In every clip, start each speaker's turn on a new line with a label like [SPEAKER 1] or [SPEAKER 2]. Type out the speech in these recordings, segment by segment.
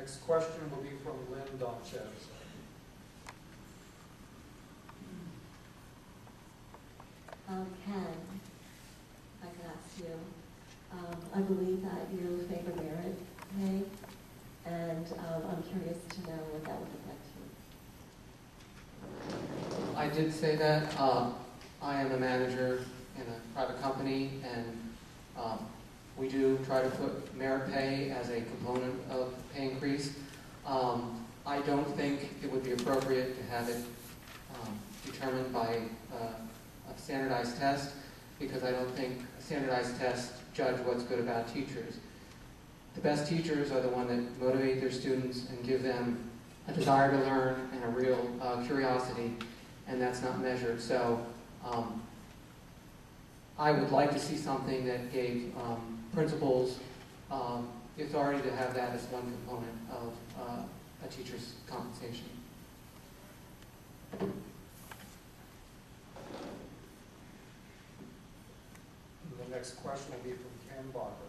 [SPEAKER 1] Next question will be from Lynn Donchez.
[SPEAKER 2] Ken, I could ask you, I believe that you favor merit pay, and I'm curious to know what that would look like to you.
[SPEAKER 3] I did say that. I am a manager in a private company, and we do try to put merit pay as a component of pay increase. I don't think it would be appropriate to have it determined by a standardized test, because I don't think a standardized tests judge what's good about teachers. The best teachers are the ones that motivate their students and give them a desire to learn and a real curiosity, and that's not measured. So I would like to see something that gave principals the authority to have that as one component of a teacher's compensation.
[SPEAKER 1] The next question will be from Ken Barker.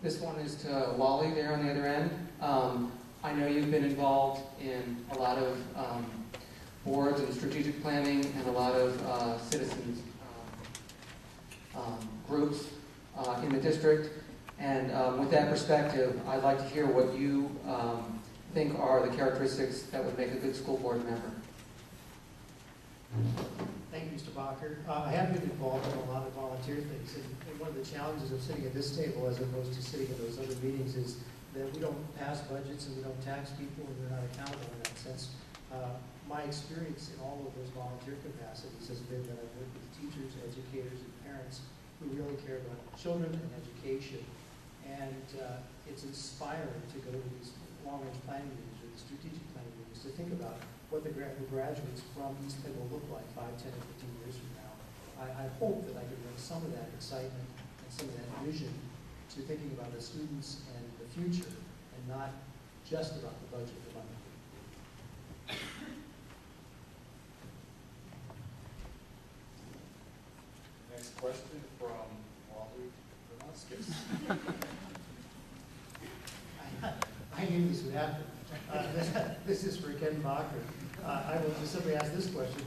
[SPEAKER 3] This one is to Wally there on the other end. I know you've been involved in a lot of boards and strategic planning and a lot of citizens groups in the district. And with that perspective, I'd like to hear what you think are the characteristics that would make a good school board member.
[SPEAKER 4] Thank you, Mr. Bacher. I have been involved in a lot of volunteer things, and one of the challenges of sitting at this table as opposed to sitting at those other meetings is that we don't pass budgets and we don't tax people and we're not accountable in that sense. My experience in all of those volunteer capacities has been that I've worked with teachers, educators, and parents who really care about children and education. And it's inspiring to go to these long-range planning meetings or the strategic planning meetings to think about what the graduates from East Penn will look like 5, 10, or 15 years from now. I hope that I can bring some of that excitement and some of that vision to thinking about the students and the future and not just about the budget of money.
[SPEAKER 1] Next question from Wally Vernoskis.
[SPEAKER 4] I knew this would happen. This is for Ken Bacher. I will just simply ask this question.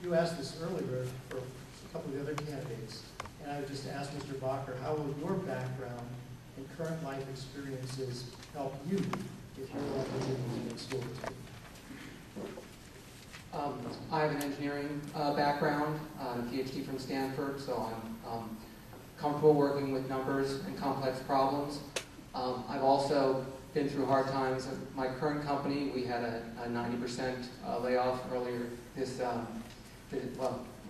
[SPEAKER 4] You asked this earlier for a couple of the other candidates, and I would just ask Mr. Bacher, how will your background and current life experiences help you if you're elected in the school district?
[SPEAKER 3] I have an engineering background, a PhD from Stanford, so I'm comfortable working with numbers and complex problems. I've also been through hard times. My current company, we had a 90% layoff earlier this,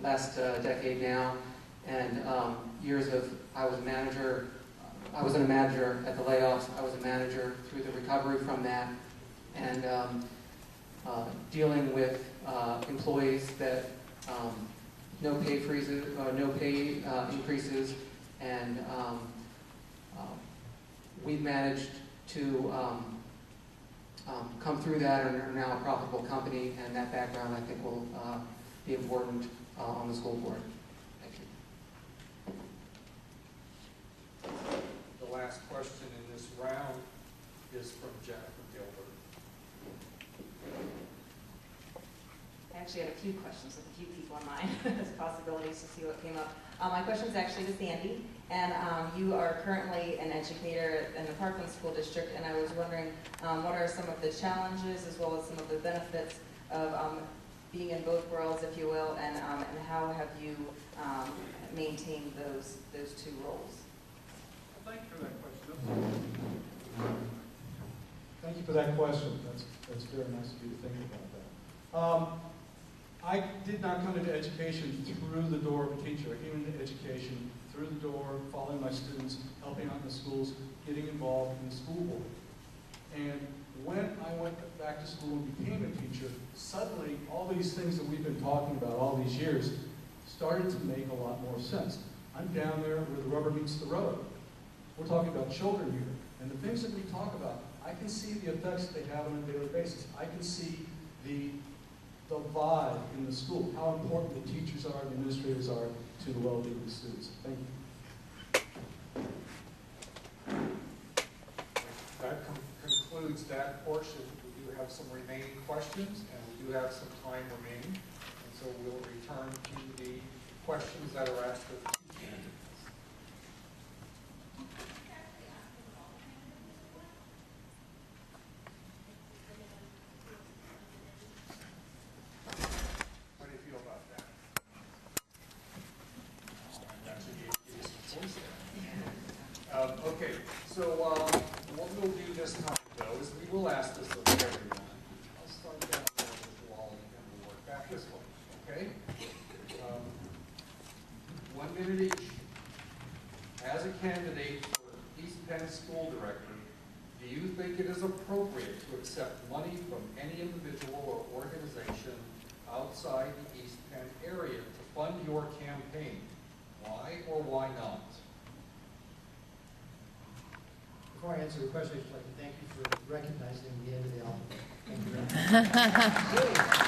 [SPEAKER 3] last decade now, and years of, I wasn't a manager at the layoffs, I was a manager through the recovery from that, and dealing with employees that no pay freezes, no pay increases, and we've managed to come through that and are now a profitable company, and that background I think will be important on the school board. Thank you.
[SPEAKER 1] The last question in this round is from Jennifer Gilbert.
[SPEAKER 5] I actually had a few questions with a few people in mind as possibilities to see what came up. My question is actually to Sandy, and you are currently an educator in the Parkland School District, and I was wondering what are some of the challenges as well as some of the benefits of being in both worlds, if you will, and how have you maintained those two roles?
[SPEAKER 6] Thank you for that question. Thank you for that question. That's very nice of you to think about that. I did not come into education through the door of a teacher. I came into education through the door, following my students, helping out in the schools, getting involved in the school board. And when I went back to school and became a teacher, suddenly all these things that we've been talking about all these years started to make a lot more sense. I'm down there where the rubber meets the road. We're talking about children here. And the things that we talk about, I can see the effects that they have on a daily basis. I can see the the vibe in the school, how important the teachers are and the administrators are to the well-being of the students. Thank you.
[SPEAKER 1] That concludes that portion. We do have some remaining questions, and we do have some time remaining. And so we'll return to the questions that are asked of two candidates. How do you feel about that? Actually, give you some choice there. Okay, so what we'll do this time, though, is we will ask this of everyone. I'll start down there with you all, and we'll work back this way, okay? 1 minute each. As a candidate for East Penn School Director, do you think it is appropriate to accept money from any individual or organization outside the East Penn area to fund your campaign? Why or why not?
[SPEAKER 4] Before I answer the question, I'd just like to thank you for recognizing the end of the alphabet. Thank you very much.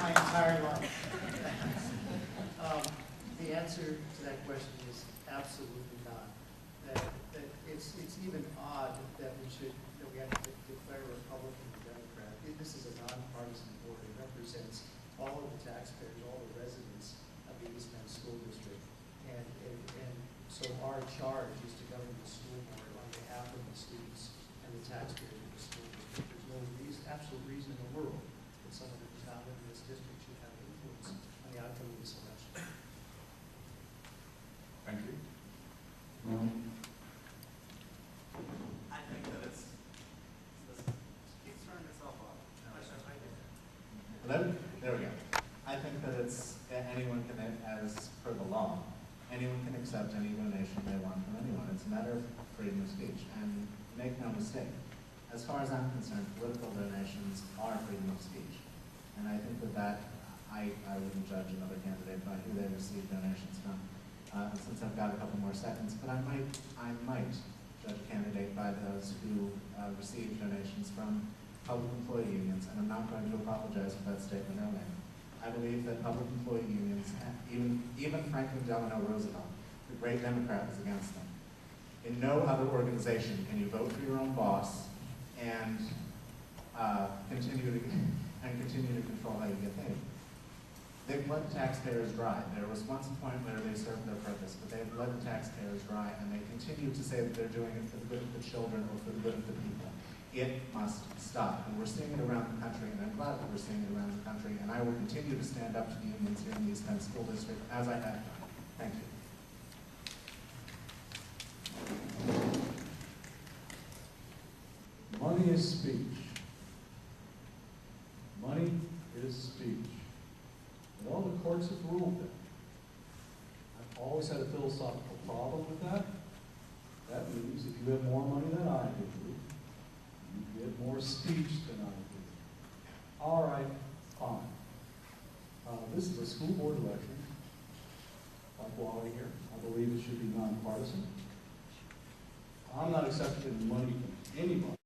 [SPEAKER 4] My entire life. The answer to that question is absolutely not. That it's even odd that we have to declare a Republican or Democrat. This is a nonpartisan board. It represents all of the taxpayers, all the residents of the East Penn School District. And so our charge is to govern the school board on behalf of the students and the taxpayers of the school district. There's no absolute reason in the world that someone who's not living in this district should have influence on the outcome of this election.
[SPEAKER 1] Thank you.
[SPEAKER 7] I think that it's turning itself off.
[SPEAKER 8] Hello? There we go. I think that anyone can, as per the law, anyone can accept any donation they want from anyone. It's a matter of freedom of speech. And make no mistake, as far as I'm concerned, political donations are freedom of speech. And I think that I wouldn't judge another candidate by who they receive donations from. Since I've got a couple more seconds, but I might judge a candidate by those who receive donations from public employee unions, and I'm not going to apologize for that statement earlier. I believe that public employee unions, even Franklin Delano Roosevelt, the great Democrat, was against them. In no other organization can you vote for your own boss and continue to control how you get paid. They've bled the taxpayers dry. There was once a point where they served their purpose, but they've bled the taxpayers dry, and they continue to say that they're doing it for the good of the children or for the good of the people. It must stop, and we're seeing it around the country, and I'm glad that we're seeing it around the country, and I will continue to stand up to the unions here in the East Penn School District, as I have done. Thank you.
[SPEAKER 6] Money is speech. Money is speech. And all the courts have ruled that. I've always had a philosophical problem with that. That means if you have more money than I do, you get more speech than I do. All right, fine. This is a school board election. Like Wally here, I believe it should be nonpartisan. I'm not accepting money from anybody